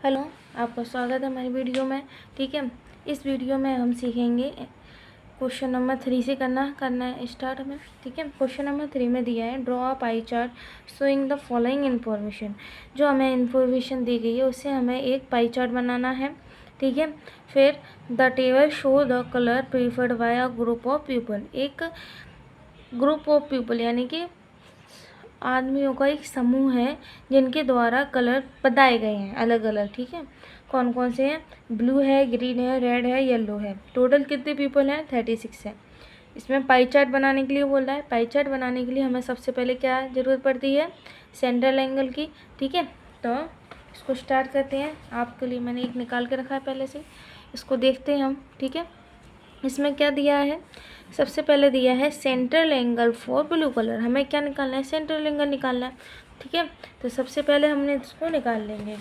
Hello, आपका स्वागत है हमारी वीडियो में। ठीक है, इस वीडियो में हम सीखेंगे क्वेश्चन नंबर 3 से करना है स्टार्ट में। ठीक है, क्वेश्चन नंबर 3 में दिया है draw a pie chart showing the following information. जो हमें इन्फॉर्मेशन दी गई है उससे हमें एक पाई चार्ट बनाना है। ठीक है, फिर the table show the colour preferred by a group of people. एक ग्रुप ऑफ पीपल यानी कि आदमियों का एक समूह है जिनके द्वारा कलर बताए गए हैं अलग अलग। ठीक है, कौन कौन से हैं? ब्लू है, ग्रीन है, रेड है, येलो है। टोटल कितने पीपल हैं? 36 है। इसमें पाई चार्ट बनाने के लिए बोल रहा है। पाई चार्ट बनाने के लिए हमें सबसे पहले क्या ज़रूरत पड़ती है? सेंट्रल एंगल की। ठीक है, तो इसको स्टार्ट करते हैं। आपके लिए मैंने एक निकाल के रखा है पहले से, इसको देखते हैं हम। ठीक है, इसमें क्या दिया है? सबसे पहले दिया है central angle for blue colour. हमें क्या निकालना है? सेंट्रल एंगल निकालना है। ठीक है, तो सबसे पहले हमने इसको निकाल लेंगे।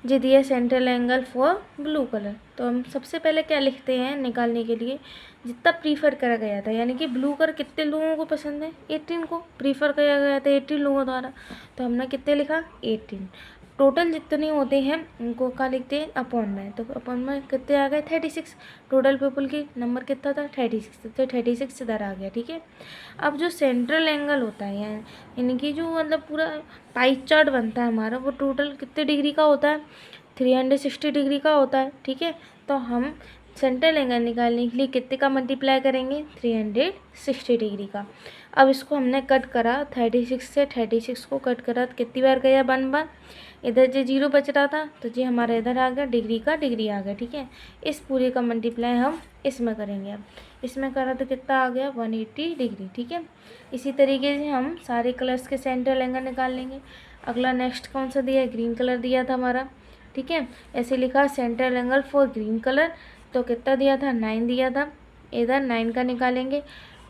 जो दिया central angle for blue colour, तो हम सबसे पहले क्या लिखते हैं निकालने के लिए? जितना प्रीफर करा गया था, यानी कि ब्लू कलर कितने लोगों को पसंद है? 18 को प्रीफर किया गया था 18 लोगों द्वारा। तो हमने कितने लिखा? 18। टोटल जितने होते हैं उनको क्या लिखते हैं? अपॉन में। तो अपॉन में कितने आ गए? 36। टोटल पीपल की नंबर कितना था? 36। तो 36 इधर आ गया। ठीक है, अब जो सेंट्रल एंगल होता है यानी कि जो मतलब पूरा पाई चार्ट बनता है हमारा, वो टोटल कितने डिग्री का होता है? 360 डिग्री का होता है। ठीक है, तो हम सेंट्रल एंगल निकालने के लिए कितने का मल्टीप्लाई करेंगे? 360 डिग्री का। अब इसको हमने कट करा 36 से, 36 को कट करा तो कितनी बार गया? 1 बार। इधर जो 0 बच रहा था तो जी हमारा इधर आ गया, डिग्री का डिग्री आ गया। ठीक है, इस पूरे का मल्टीप्लाई हम इसमें करेंगे। अब इसमें करा तो कितना आ गया? 180 डिग्री। ठीक है, इसी तरीके से हम सारे कलर्स के सेंट्रल एंगल निकाल लेंगे। अगला नेक्स्ट कौन सा दिया है? ग्रीन कलर दिया था हमारा। ठीक है, ऐसे लिखा central angle for green colour. तो कितना दिया था? 9 दिया था। इधर 9 का निकालेंगे।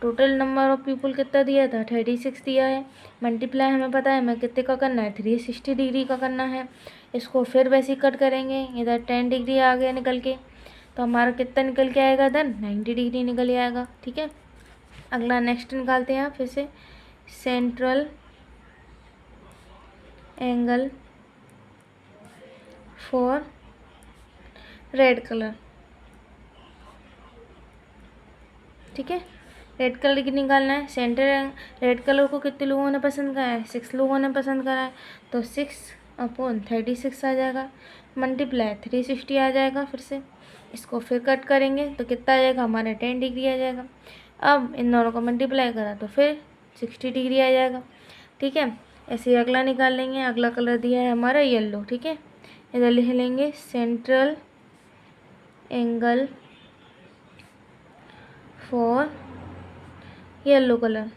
टोटल नंबर ऑफ पीपल कितना दिया था? 36 दिया है। मल्टीप्लाई हमें पता है हमें कितने का करना है? 360 डिग्री का करना है। इसको फिर वैसे ही कट करेंगे। इधर 10 डिग्री आ गया निकल के, तो हमारा कितना निकल के आएगा? इधर 90 डिग्री निकल के आएगा। ठीक है, अगला नेक्स्ट निकालते हैं फिर से। Central angle for red colour. ठीक है, रेड कलर की निकालना है। सेंटर रेड कलर को कितने लोगों ने पसंद करा है? 6 लोगों ने पसंद करा है। तो 6/36 आ जाएगा। मल्टीप्लाई 360 आ जाएगा। फिर से इसको फिर कट करेंगे तो कितना आ जाएगा? हमारा 10 डिग्री आ जाएगा। अब इन दोनों को मल्टीप्लाई करा तो फिर 60 डिग्री आ जाएगा। ठीक है, ऐसे ही अगला निकाल लेंगे। अगला कलर दिया है हमारा येलो। ठीक है, इधर लिख लेंगे central angle for yellow colour.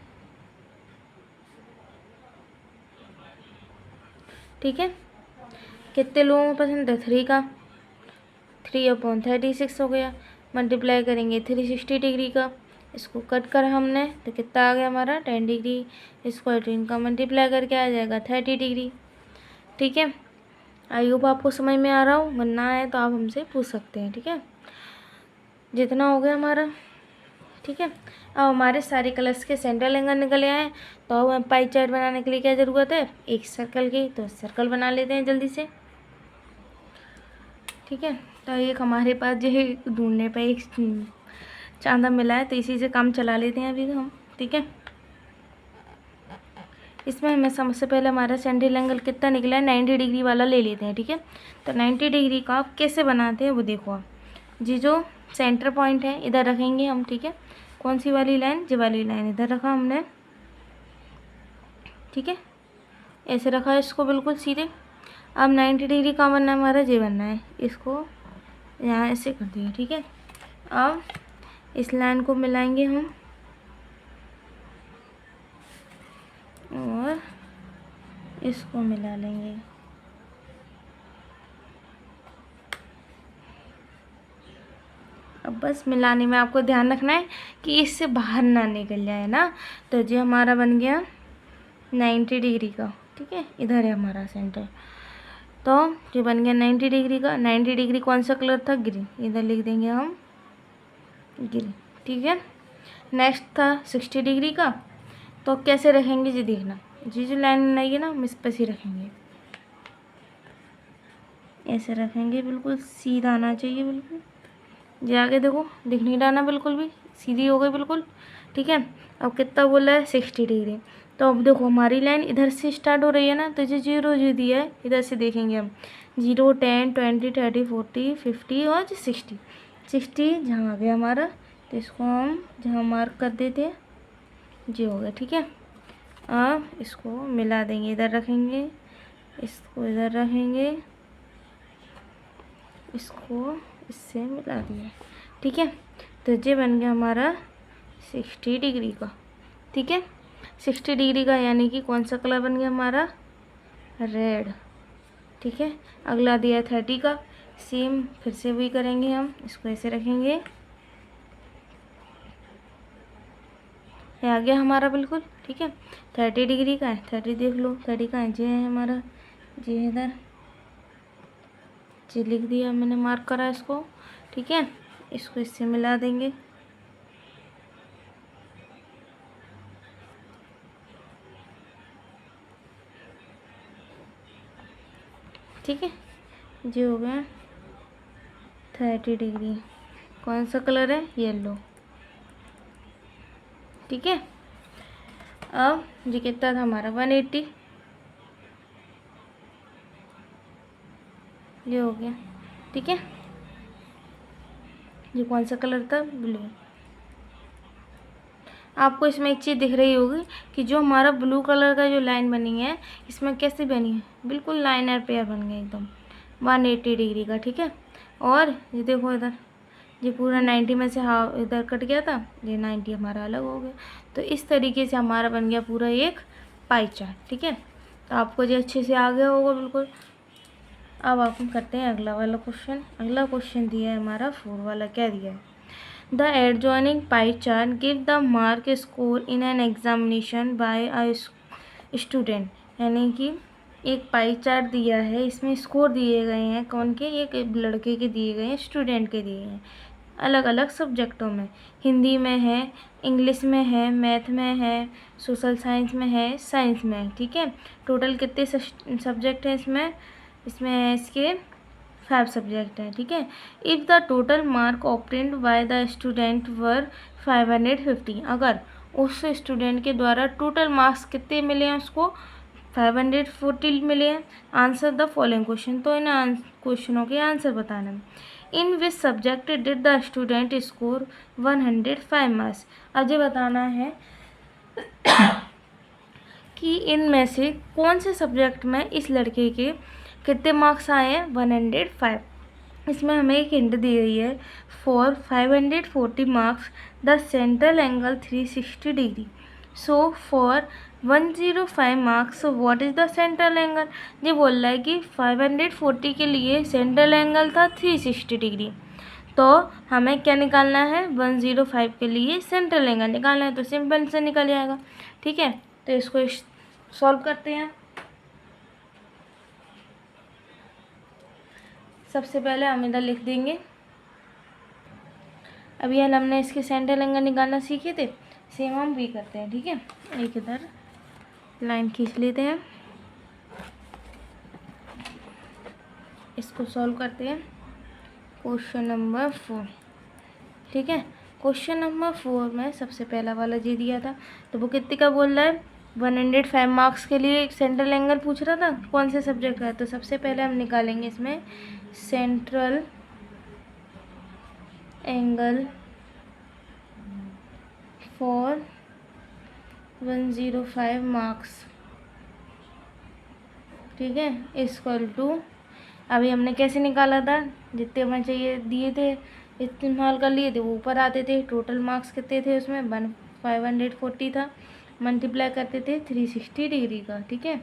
ठीक है, कितने लोगों को पसंद है? 3 का। 3/36 हो गया। मल्टीप्लाई करेंगे 360 डिग्री का। इसको कट कर हमने तो कितना आ गया हमारा? 10 डिग्री। इसको 10 का मल्टीप्लाई करके आ जाएगा 30 डिग्री। ठीक है, आई होप आपको समझ में आ रहा हो। अगर ना आए तो आप हमसे पूछ सकते हैं। ठीक है, जितना हो गया हमारा। ठीक है, अब हमारे सारे कलर्स के सेंट्रल एंगल निकल आए। तो अब हमें पाई चार्ट बनाने के लिए क्या ज़रूरत है? एक सर्कल की। तो सर्कल बना लेते हैं जल्दी से। ठीक है, तो एक हमारे पास जो है ढूंढने पे एक चांदा मिला है, तो इसी से काम चला लेते हैं अभी हम। ठीक है, इसमें हमें सबसे पहले हमारा सेंट्रल एंगल कितना निकला है? 90 डिग्री वाला ले लेते हैं। ठीक है, तो 90 डिग्री का आप कैसे बनाते हैं वो देखो आप। जी जो सेंटर पॉइंट है इधर रखेंगे हम। ठीक है, कौन सी वाली लाइन? जी वाली लाइन इधर रखा हमने। ठीक है, ऐसे रखा है इसको बिल्कुल सीधे। अब 90 डिग्री का बनना है हमारा, जे बनना है। इसको यहाँ ऐसे कर दिया। ठीक है, अब इस लाइन को मिलाएंगे हम और इसको मिला लेंगे। अब बस मिलाने में आपको ध्यान रखना है कि इससे बाहर ना निकल जाए ना। तो ये हमारा बन गया 90 डिग्री का। ठीक है, इधर है हमारा सेंटर। तो ये बन गया 90 डिग्री का। 90 डिग्री कौन सा कलर था? ग्रीन। इधर लिख देंगे हम ग्रीन। ठीक है, नेक्स्ट था 60 डिग्री का। तो कैसे रखेंगे जी देखना। जी जो लाइन बनाइए ना हम इस पर ही रखेंगे, ऐसे रखेंगे, बिल्कुल सीधा आना चाहिए बिल्कुल। जी आगे देखो, दिख नहीं रहा ना, बिल्कुल भी सीधी हो गई बिल्कुल। ठीक है, अब कितना बोला है 60 डिग्री। तो अब देखो हमारी लाइन इधर से स्टार्ट हो रही है ना, तो जो 0 जो दिया है इधर से देखेंगे हम, 0 10 20 30 40 50 और 60। 60 जहाँ आ गया हमारा, तो इसको हम जहाँ मार्क कर देते हैं जी हो गया। ठीक है, अब इसको मिला देंगे, इधर रखेंगे, इसको इधर रखेंगे, इसको इससे मिला दिया। ठीक है, तो ये बन गया हमारा 60 डिग्री का। ठीक है, 60 डिग्री का यानी कि कौन सा कलर बन गया हमारा, रेड। ठीक है, अगला दिया 30 का, सेम फिर से वही करेंगे हम, इसको ऐसे रखेंगे, ये आ गया हमारा बिल्कुल। ठीक है, 30 डिग्री का है, 30 देख लो, 30 का है, ये है हमारा, ये है इधर, ये लिख दिया मैंने, मार्क करा इसको। ठीक है, इसको इससे मिला देंगे, ठीक है, ये हो गया 30 डिग्री। कौन सा कलर है, येलो। ठीक है, अब ये कितना था हमारा 180, ये हो गया। ठीक है, ये कौन सा कलर था, ब्लू। आपको इसमें एक चीज़ दिख रही होगी कि जो हमारा ब्लू कलर का जो लाइन बनी है, इसमें कैसे बनी है, बिल्कुल लाइनर पेयर बन गया एकदम 180 डिग्री का। ठीक है, और ये देखो इधर, ये पूरा 90 में से हाफ इधर कट गया था, ये 90 हमारा अलग हो गया। तो इस तरीके से हमारा बन गया पूरा एक पाई चार्ट। ठीक है, तो आपको जो अच्छे से आ गया होगा बिल्कुल। अब आप करते हैं अगला वाला क्वेश्चन। अगला क्वेश्चन दिया है हमारा 4 वाला, क्या दिया है, the adjoining pie chart give the mark score in an examination by a student. यानी कि एक पाई चार्ट दिया है, इसमें स्कोर दिए गए हैं, कौन के, एक लड़के के दिए गए हैं, स्टूडेंट के दिए हैं, अलग अलग सब्जेक्टों में, हिंदी में है, इंग्लिश में है, मैथ में है, सोशल साइंस में है, साइंस में है। ठीक है, टोटल कितने सब्जेक्ट हैं इसमें, इसमें है इसके 5 सब्जेक्ट हैं। ठीक है, if the total mark obtained by the student वर 550, अगर उस स्टूडेंट के द्वारा टोटल मार्क्स कितने मिले हैं उसको, 540 मिले हैं। आंसर द फॉलोइंग क्वेश्चन, तो इन क्वेश्चनों के आंसर बताना है। In which subject did the student score 105 marks. अब ये बताना है कि इनमें से कौन से सब्जेक्ट में इस लड़के के कितने मार्क्स आए हैं, 105। इसमें हमें एक हिंट दी गई है, for 540 marks the central angle 360 degree. So for 105 marks what is the central angle. ये बोल रहा है कि 540 के लिए सेंट्रल एंगल था 360 डिग्री, तो हमें क्या निकालना है, 105 के लिए सेंट्रल एंगल निकालना है, तो सिंपल से निकल जाएगा। ठीक है, तो इसको सॉल्व करते हैं। सबसे पहले हम इधर लिख देंगे, अभी हमने इसके सेंट्रल एंगल निकालना सीखे थे, सेम हम भी करते हैं। ठीक है, एक इधर लाइन खींच लेते हैं, इसको सॉल्व करते हैं। Question number 4। ठीक है, क्वेश्चन नंबर 4 में सबसे पहला वाला ये दिया था, तो वो कितने का बोल रहा है, 105 मार्क्स के लिए सेंट्रल एंगल पूछ रहा था, कौन से सब्जेक्ट का। तो सबसे पहले हम निकालेंगे इसमें सेंट्रल एंगल फॉर 105 मार्क्स। ठीक है, इक्वल टू, अभी हमने कैसे निकाला था, जितने हमें चाहिए दिए थे इस्तेमाल कर लिए थे, वो ऊपर आते थे, टोटल मार्क्स कितने थे उसमें 540 था, मल्टीप्लाई करते थे 360 डिग्री का। ठीक है,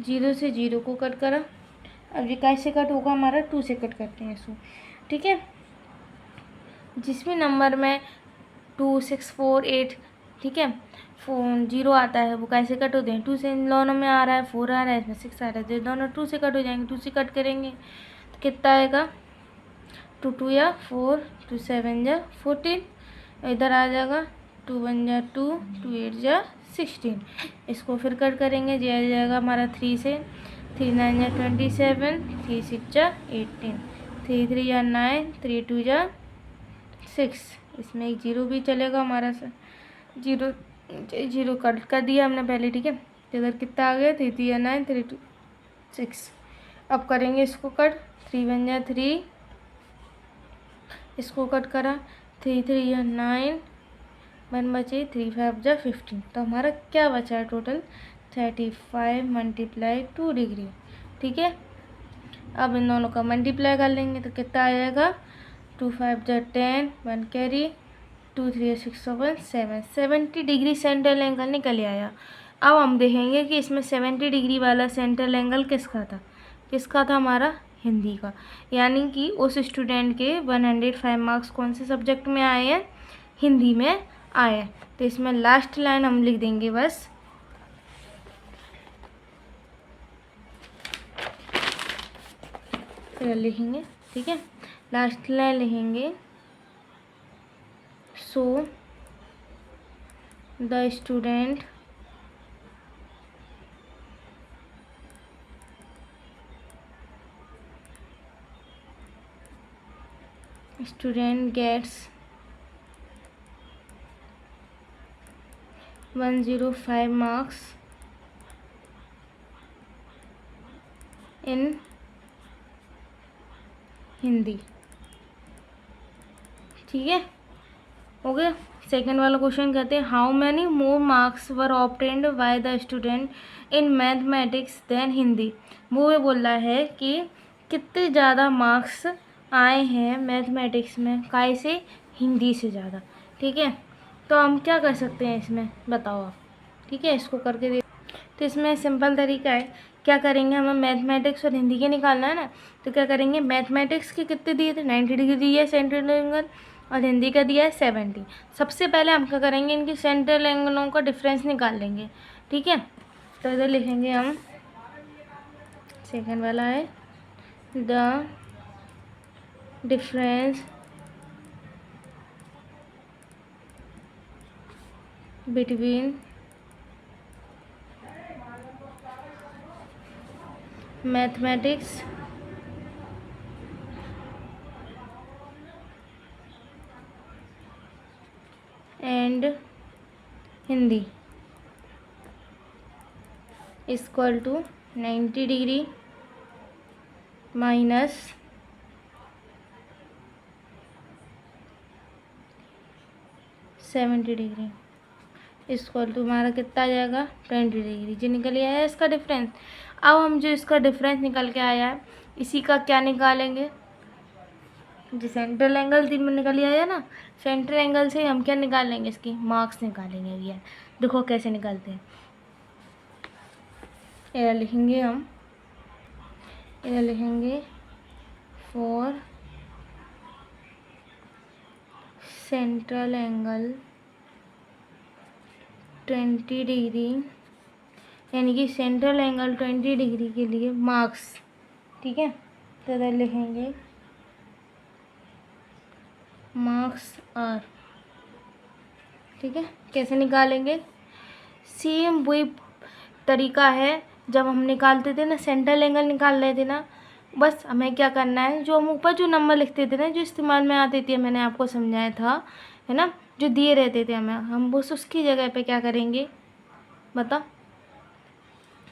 0 से 0 को कट करा, अब ये कैसे कट होगा हमारा, 2 से कट करते हैं इसको। ठीक है, जिस भी नंबर में 2 6 4 8, ठीक है, 0 आता है, वो कैसे कट होते हैं, 2 से। इन दोनों में आ रहा है 4 आ रहा है, इसमें 6 आ रहा है, तो दोनों 2 से कट हो जाएंगे, 2 से कट करेंगे तो कितना आएगा, 2 2 या 4, 2 7 या 14, इधर आ जाएगा 2 1 या 2, 2 8 या 16। इसको फिर कट करेंगे, ये आ जाएगा हमारा 3 से, 3 9 या 27, 3 6 जा 18, 3 3 या 9, 3 2 जा 6। इसमें एक जीरो भी चलेगा हमारा सर, जीरो जीरो कट कर दिया हमने पहले, ठीक है। तो इधर कितना आ गया, 3 3 या 9, 3 2 6। अब करेंगे इसको कट, 3 1 जा 3, इसको कट करा, 3 3 या 9, 1 बचे, 3 5 जा 15। तो हमारा क्या बचा है टोटल, 35 मल्टीप्लाई 2 डिग्री, ठीक है। अब इन दोनों का मल्टीप्लाई कर लेंगे तो कितना आ जाएगा, 2 5 जा 10, 1 कैरी, 2 3 6 1 7, 70 डिग्री सेंट्रल एंगल निकल आया। अब हम देखेंगे कि इसमें 70 डिग्री वाला सेंट्रल एंगल किसका था हमारा, हिंदी का। यानी कि उस स्टूडेंट के 105 मार्क्स कौन से सब्जेक्ट में आए हैं, हिंदी में आए हैं। तो इसमें लास्ट लाइन हम लिख देंगे बस, लिखेंगे, ठीक है। लास्ट लाइन लिखेंगे, so the student gets 105 marks in Hindi, ठीक है, हो गया। सेकेंड वाला क्वेश्चन कहते हैं, how many more marks were obtained by the student in mathematics than Hindi. वो ये बोल रहा है कि कितने ज़्यादा मार्क्स आए हैं मैथमेटिक्स में, काय से, हिंदी से ज़्यादा, ठीक है। तो हम क्या कर सकते हैं इसमें, बताओ आप, ठीक है। इसको करके देख, तो इसमें सिंपल तरीका है, क्या करेंगे, हमें मैथमेटिक्स और हिंदी के निकालना है ना। तो क्या करेंगे, मैथमेटिक्स के कितने दिए थे, 90 डिग्री दिया है सेंट्रल एंगल, और हिंदी का दिया है 70। सबसे पहले हम क्या करेंगे, इनके सेंट्रल एंगलों का डिफरेंस निकाल लेंगे, ठीक है। तो इधर लिखेंगे हम, सेकंड वाला है, the difference between mathematics and Hindi equal to 90 degree minus 70 degree equal to हमारा कितना आ जाएगा, 20 डिग्री। जो निकल आया है इसका डिफरेंस। अब हम जो इसका डिफरेंस निकल के आया है, इसी का क्या निकालेंगे, जो सेंट्रल एंगल निकल आया ना, सेंट्रल एंगल से हम क्या निकालेंगे, इसकी मार्क्स निकालेंगे भैया। देखो कैसे निकालते हैं, ये लिखेंगे हम, ये लिखेंगे फॉर सेंट्रल एंगल 20 डिग्री, यानी कि सेंट्रल एंगल 20 डिग्री के लिए मार्क्स, ठीक है। तो इधर लिखेंगे मार्क्स आर, ठीक है। कैसे निकालेंगे, सेम वही तरीका है जब हम निकालते थे ना, सेंट्रल एंगल निकाल रहे थे ना। बस हमें क्या करना है, जो हम ऊपर जो नंबर लिखते थे ना, जो इस्तेमाल में आते थे, मैंने आपको समझाया था, है ना, जो दिए रहते थे हमें, हम बस उसकी जगह पे क्या करेंगे, बता,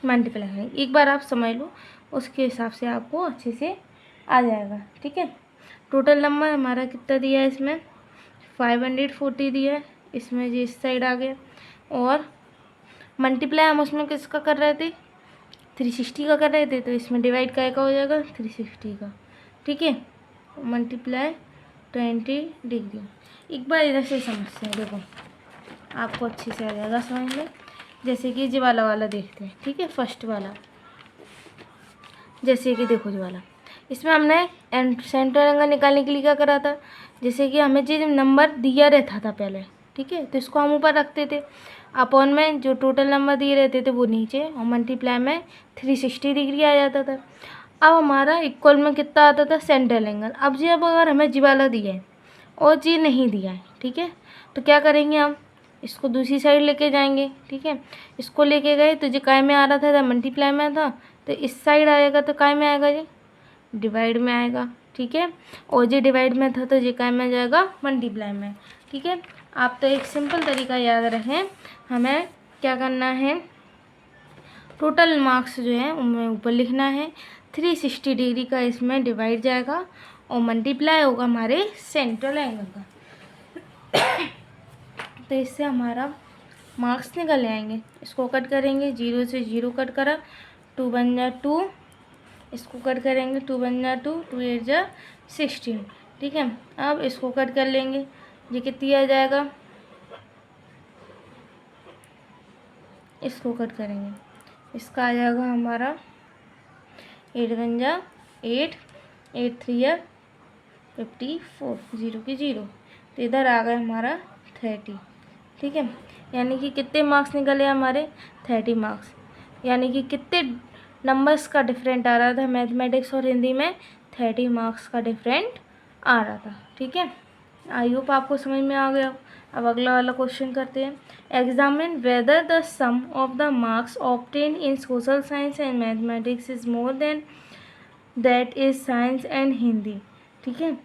मल्टीप्लाई करेंगे। एक बार आप समझ लो, उसके हिसाब से आपको अच्छे से आ जाएगा, ठीक है। टोटल नंबर हमारा कितना दिया है इसमें, 540 दिया है, इसमें जो इस साइड आ गया, और मल्टीप्लाई हम उसमें किसका कर रहे थे, 360 का कर रहे थे, तो इसमें डिवाइड का हो जाएगा 360 का, ठीक है। Multiply 20 degree. एक बार इधर से समझते हैं, देखो आपको अच्छे से आ जाएगा समझ में। जैसे कि ये वाला देखते हैं, ठीक है, फर्स्ट वाला, जैसे कि देखो ये वाला, इसमें हमने सेंट्रल एंगल निकालने के लिए क्या करा था, जैसे कि हमें जो नंबर दिया रहता था पहले, ठीक है, तो इसको हम ऊपर रखते थे, अपॉन में जो टोटल नंबर दिए रहते थे वो नीचे, और मल्टीप्लाई में 360 डिग्री आ जाता था। अब हमारा इक्वल में कितना आता था, सेंट्रल एंगल। अब जी, अब अगर हमें जी वाला दिया है और जी नहीं दिया है, ठीक है, तो क्या करेंगे हम, इसको दूसरी साइड लेके जाएंगे, ठीक है। इसको लेके गए तो जो काय में आ रहा था मल्टीप्लाई में था, तो इस साइड आएगा तो काय में आएगा, ये डिवाइड में आएगा, ठीक है। और जो डिवाइड में था तो ये काय में जाएगा मल्टीप्लाई में, ठीक है। आप तो एक सिंपल तरीका याद रखें, हमें क्या करना है, टोटल मार्क्स जो है उनमें ऊपर लिखना है। 360 डिग्री का इसमें डिवाइड जाएगा और मल्टीप्लाई होगा हमारे सेंट्रल एंगल का। तो इससे हमारा मार्क्स निकल आएंगे। इसको कट करेंगे, 0 से 0 कट करा, 2 बन जा 2, इसको कट करेंगे, 2 बन जा 2, 2 8 जा 16, ठीक है। अब इसको कट कर लेंगे, ये कितनी आ जाएगा, इसको कट करेंगे, इसका आ जाएगा हमारा 8 बन जा 8, 8 3 या 54, 0 की 0, तो इधर आ गया हमारा 30, ठीक है। यानी कि कितने मार्क्स निकले हमारे, 30 मार्क्स। यानी कि कितने नंबर्स का डिफरेंट आ रहा था मैथमेटिक्स और हिंदी में, 30 मार्क्स का डिफरेंट आ रहा था, ठीक है। आई होप आपको समझ में आ गया। अब अगला वाला क्वेश्चन करते हैं। Examine whether the sum of the marks obtain in social science and mathematics is more than that is science and Hindi, ठीक है।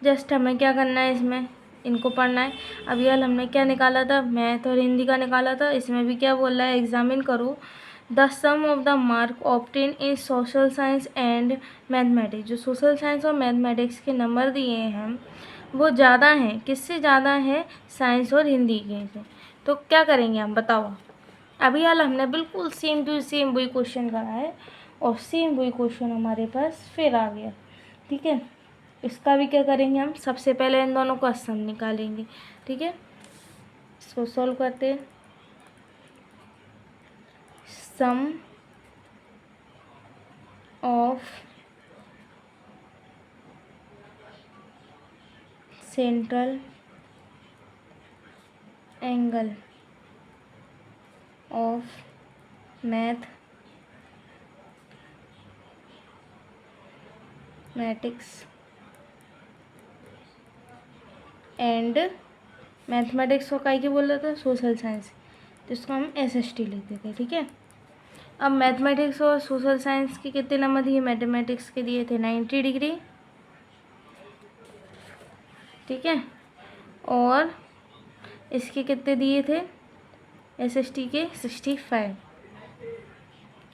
जस्ट हमें क्या करना है, इसमें इनको पढ़ना है। अभी यार हमने क्या निकाला था, मैथ और हिंदी का निकाला था। इसमें भी क्या बोल रहा है, एग्जामिन करो the sum of the mark obtain in social science and mathematics. जो सोशल साइंस और मैथमेटिक्स के नंबर दिए हैं वो ज़्यादा हैं, किससे ज़्यादा है, साइंस और हिंदी के से। तो क्या करेंगे हम, बताओ। अभी यार हमने बिल्कुल सेम टू सेम वही क्वेश्चन करा है और सेम वही क्वेश्चन हमारे पास फिर आ गया, ठीक है। इसका भी क्या करेंगे हम, सबसे पहले इन दोनों का सम निकालेंगे, ठीक है। इसको सॉल्व करते हैं। Sum of central angle of mathematics and mathematics को काय के बोल रहा था, सोशल साइंस, तो इसको हम SST लिख देते हैं, ठीक है। अब मैथमेटिक्स और सोशल साइंस के कितने नंबर दिए, मैथमेटिक्स के दिए थे 90 डिग्री, ठीक है। और इसके कितने दिए थे SST के 65।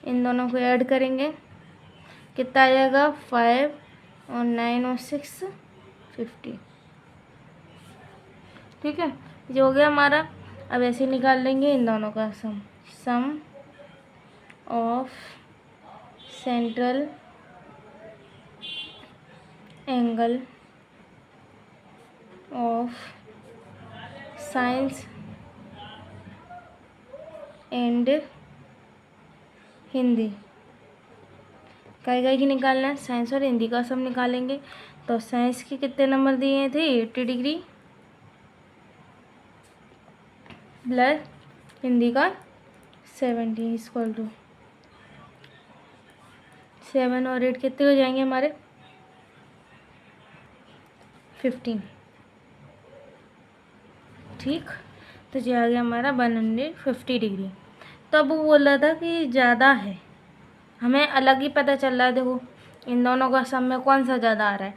इन दोनों को ऐड करेंगे, कितना आ जाएगा, 5 और 9 और 6 50, ठीक है। जो हो गया हमारा। अब ऐसे निकाल लेंगे इन दोनों का sum, sum of central angle of science and Hindi. काय की निकालना है, साइंस और हिंदी का सम निकालेंगे। तो साइंस के कितने नंबर दिए थे, 80 डिग्री, प्लस हिंदी का 70 इक्वल टू 7 और 8 कितने हो जाएंगे हमारे, 15, ठीक। तो ये आ गया हमारा 150 डिग्री। तो अब वो बोल रहा था कि ज़्यादा है, हमें अलग ही पता चल रहा है। देखो इन दोनों का सम में कौन सा ज़्यादा आ रहा है,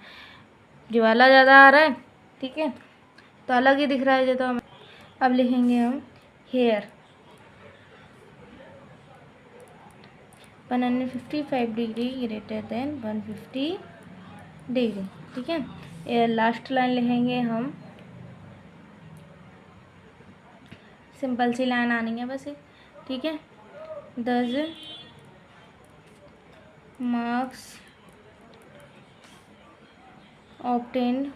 जो वाला ज़्यादा आ रहा है, ठीक है। तो अलग ही दिख रहा है जो, तो हमें अब लिखेंगे हम here 155 degree greater than 150 degree, ठीक है। ये लास्ट लाइन लिखेंगे हम, सिंपल सी लाइन आनी है बस, ठीक है। 10 marks obtained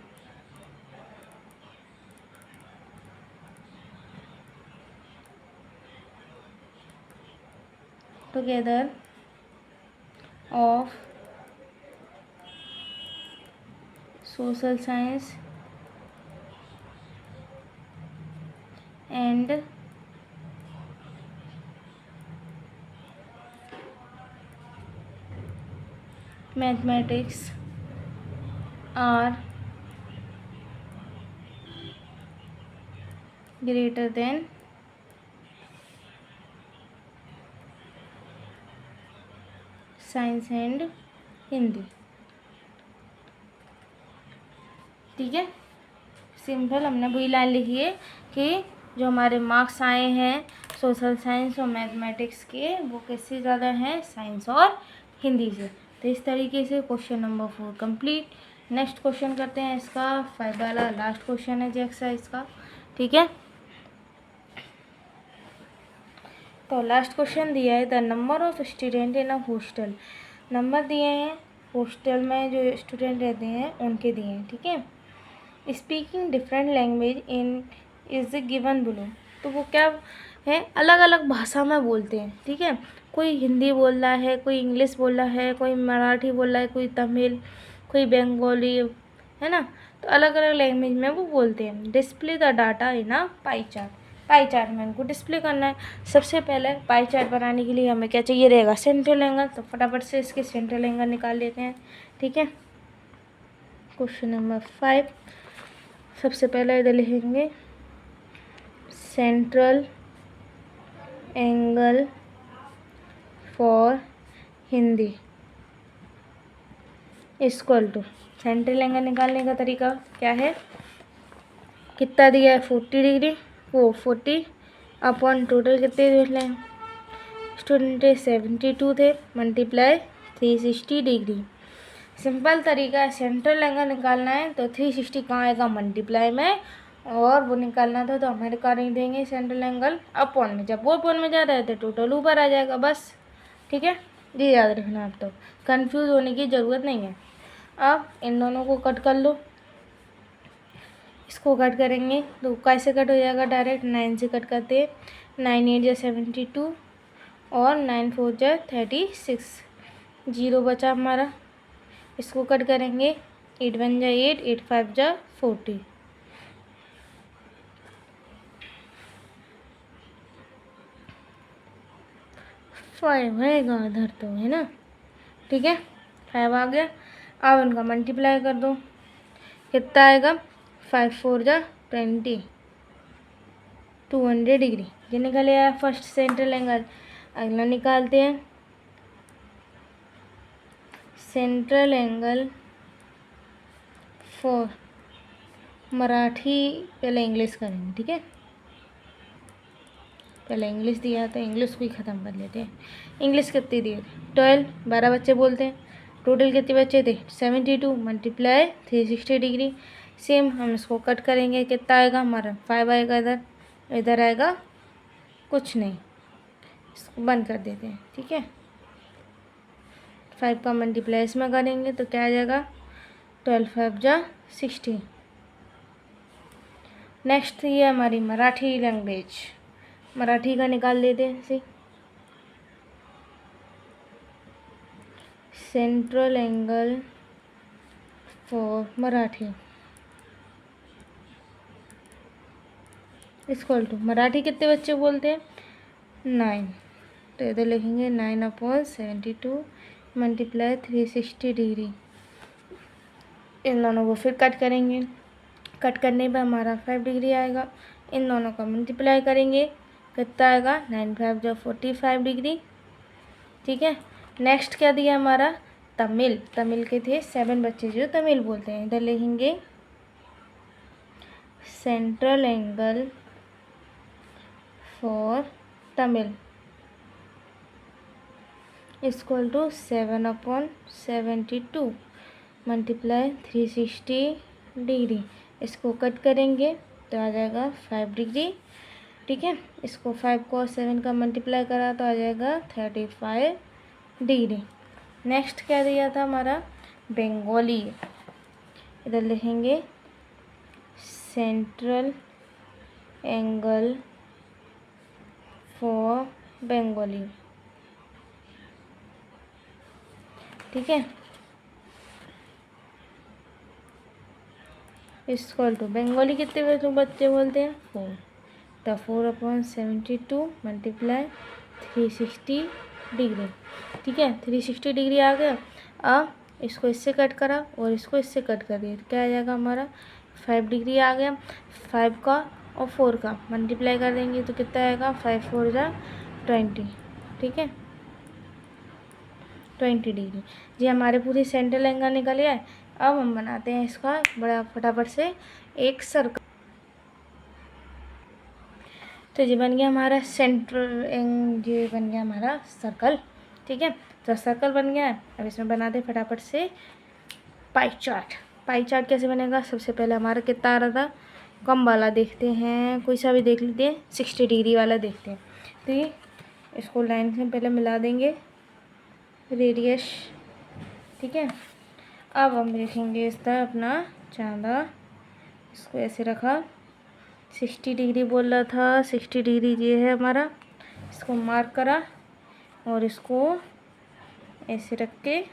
together of social science and mathematics are greater than science and Hindi. ठीक है, सिंपल हमने वही लाइन लिखी है कि जो हमारे मार्क्स आए हैं सोशल साइंस और मैथमेटिक्स के वो किससे ज़्यादा हैं, साइंस और हिंदी से। तो इस तरीके से question number 4 complete. Next question करते हैं इसका 5 वाला लास्ट क्वेश्चन है जी एक्सरसाइज का। ठीक है, तो लास्ट क्वेश्चन दिया है the number of student in a hostel. Number दिए हैं हॉस्टल में जो स्टूडेंट रहते हैं उनके दिए हैं। ठीक है, speaking different language in is given below. तो वो क्या है, अलग अलग भाषा में बोलते हैं। ठीक है, कोई हिंदी बोल रहा है, कोई इंग्लिश बोल रहा है, कोई मराठी बोल रहा है, कोई तमिल, कोई बंगाली, है ना। तो अलग अलग लैंग्वेज में वो बोलते हैं। Display the data in a pie chart. Pie chart में इनको डिस्प्ले करना है। सबसे पहले पाई चार्ट बनाने के लिए हमें क्या चाहिए रहेगा, सेंट्रल एंगल। तो फटाफट से इसके सेंट्रल एंगल निकाल लेते हैं। ठीक है, क्वेश्चन नंबर 5 सबसे पहले इधर लिखेंगे central angle for Hindi equal to, central angle निकालने का तरीका क्या है, कितना दिया है 40 डिग्री, वो 40 अपॉन टोटल कितने देख लें, स्टूडेंट 72 थे, मल्टीप्लाई 360 डिग्री। सिंपल तरीका है, सेंट्रल एंगल निकालना है तो 360 कहाँ आएगा, मल्टीप्लाई में, और वो निकालना था तो हमें कर देंगे सेंट्रल एंगल अपॉन में। जब वो अपॉन में जा रहे थे टोटल ऊपर आ जाएगा बस। ठीक है, ये याद रखना आप, तो कंफ्यूज होने की ज़रूरत नहीं है। अब इन दोनों को कट कर लो। इसको कट करेंगे तो कैसे कट हो जाएगा, डायरेक्ट 9 से कट करते हैं। 9 8 जा 72 और 9 4 जा 36, 0 बचा हमारा। इसको कट करेंगे, 8 1 जा 8, 8 5 जा 40, फाइव आएगा इधर तो, है ना। ठीक है, 5 आ गया। अब इनका मल्टीप्लाई कर दो, कितना आएगा, 5 4 जा 20, 200 डिग्री। ये निकल आया फर्स्ट सेंट्रल एंगल। अगला निकालते हैं सेंट्रल एंगल फॉर मराठी, पहले इंग्लिश करेंगे। ठीक है, पहले इंग्लिश दिया था, इंग्लिश को ही ख़त्म कर लेते हैं। इंग्लिश कितनी दिए थे, 12, 12 बच्चे बोलते हैं। टोटल कितने बच्चे थे, 72 मल्टीप्लाई 360 डिग्री। सेम हम इसको कट करेंगे, कितना आएगा हमारा, 5 आएगा इधर, इधर आएगा कुछ नहीं, इसको बंद कर देते हैं। ठीक है, 5 का मल्टीप्लाई इसमें करेंगे तो क्या आ जाएगा, 12 5 जा 60। नेक्स्ट ये हमारी मराठी लैंग्वेज, मराठी का निकाल लेते हैं इसे। Central angle for Marathi equal to, Marathi कितने बच्चे बोलते हैं, 9, तो इधर लिखेंगे 9 अपॉन 72 मल्टीप्लाई 360 डिग्री। इन दोनों को फिर कट करेंगे, कट करने पर हमारा 5 डिग्री आएगा। इन दोनों का मल्टीप्लाई करेंगे, कितना आएगा, 9 5 जो 45 डिग्री। ठीक है, नेक्स्ट क्या दिया हमारा, तमिल। तमिल के थे 7 बच्चे जो तमिल बोलते हैं। इधर लिखेंगे central angle for Tamil equal to 7 upon 72 multiply 360 degree. इसको कट करेंगे तो आ जाएगा 5 डिग्री। ठीक है, इसको 5 को 7 का मल्टीप्लाई करा तो आ जाएगा 35 डिग्री। नेक्स्ट क्या दिया था हमारा, बंगाली। इधर लिखेंगे सेंट्रल एंगल फॉर बंगाली। ठीक है, इक्वल टू, बंगाली कितने बच्चे बोलते हैं, 4, तो 4 अपॉन 72 मल्टीप्लाई 360 डिग्री। ठीक है, 360 डिग्री आ गया। अब इसको इससे कट करा और इसको इससे कट कर दिया, क्या आ जाएगा हमारा, 5 डिग्री आ गया। 5 का और 4 का मल्टीप्लाई कर देंगे तो कितना आएगा, 5 4 जा 20, ठीक है, 20 डिग्री। जी हमारे पूरे सेंट्रल एंगल निकल गया है। अब हम बनाते हैं इसका बड़ा फटाफट से एक सर्कल। तो ये बन गया हमारा ये बन गया हमारा सर्कल, ठीक है। तो सर्कल बन गया है। अब इसमें बनाते हैं फटाफट से पाई चार्ट। पाई चार्ट कैसे बनेगा, सबसे पहले हमारा कितना आ रहा था, कम वाला देखते हैं, कोई सा भी देख लेते हैं, 60 डिग्री वाला देखते हैं। तो ये इसको लाइन से पहले मिला देंगे, रेडियस, ठीक है। अब हम देखेंगे इसका अपना चांदा, इसको ऐसे रखा, 60 डिग्री बोल रहा था, 60 डिग्री ये है हमारा, इसको मार्क करा और इसको ऐसे रख के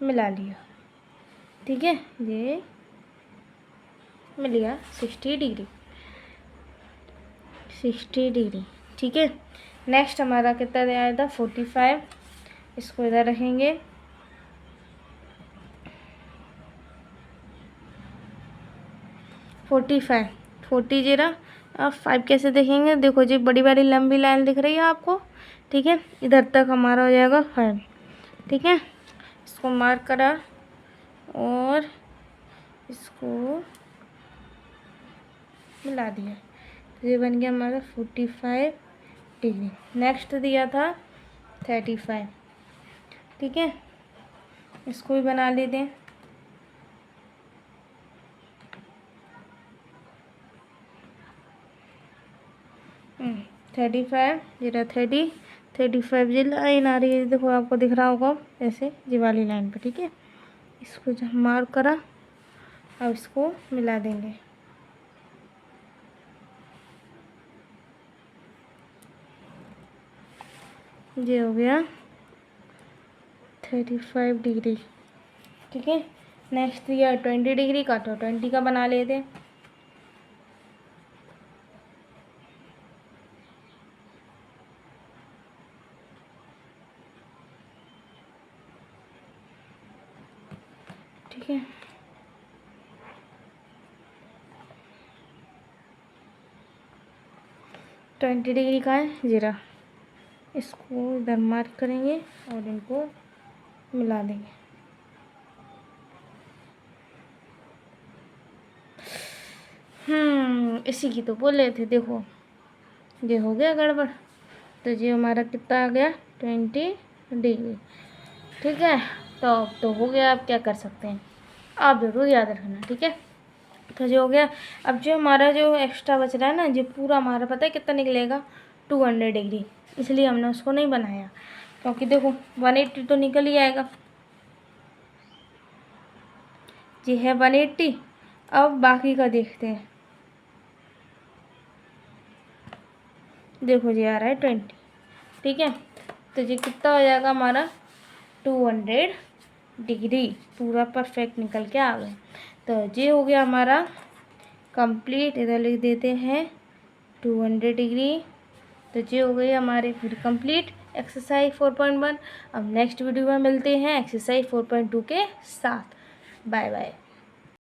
मिला लिया, ठीक है। ये मिल गया 60 डिग्री, 60 डिग्री, ठीक है। नेक्स्ट हमारा कितना आया था, 45, इसको इधर रखेंगे, फोर्टी 40 अब 5 कैसे देखेंगे, देखो जी बड़ी बड़ी लंबी लाइन दिख रही है आपको, ठीक है। इधर तक हमारा हो जाएगा 5, ठीक है। इसको मार्क करा और इसको मिला दिया, तो ये बन गया हमारा 45 डिग्री। नेक्स्ट दिया था 35, ठीक है, इसको भी बना लेते हैं। हम्म, 35 जीरा 35 जी लाइन आ रही है, देखो आपको दिख रहा होगा ऐसे जी वाली लाइन पे, ठीक है। इसको जब मार्क करा, अब इसको मिला देंगे, ये हो गया 35 डिग्री, ठीक है। नेक्स्ट दिया 20 डिग्री का, तो 20 का बना लेते हैं। ठीक है, ट्वेंटी डिग्री का है जीरा, इसको इधर मार्क करेंगे और इनको मिला देंगे। इसी की तो बोल रहे थे, देखो ये हो गया गड़बड़। तो ये हमारा कितना आ गया, 20 डिग्री, ठीक है। तो हो गया, आप क्या कर सकते हैं, आप ज़रूर याद रखना, ठीक है। तो जो हो गया, अब जो हमारा जो एक्स्ट्रा बच रहा है ना, जो पूरा हमारा पता है कितना निकलेगा, 200 डिग्री, इसलिए हमने उसको नहीं बनाया, क्योंकि देखो 180 तो निकल ही आएगा, ये है 180। अब बाकी का देखते हैं, देखो ये आ रहा है 20, ठीक है। तो ये कितना हो जाएगा हमारा, 200 डिग्री, पूरा परफेक्ट निकल के आ गया। तो ये हो गया हमारा कंप्लीट, इधर लिख देते हैं 200 डिग्री। तो ये हो गई हमारी पूरी कंप्लीट एक्सरसाइज 4.1। अब नेक्स्ट वीडियो में मिलते हैं एक्सरसाइज 4.2 के साथ। Bye bye.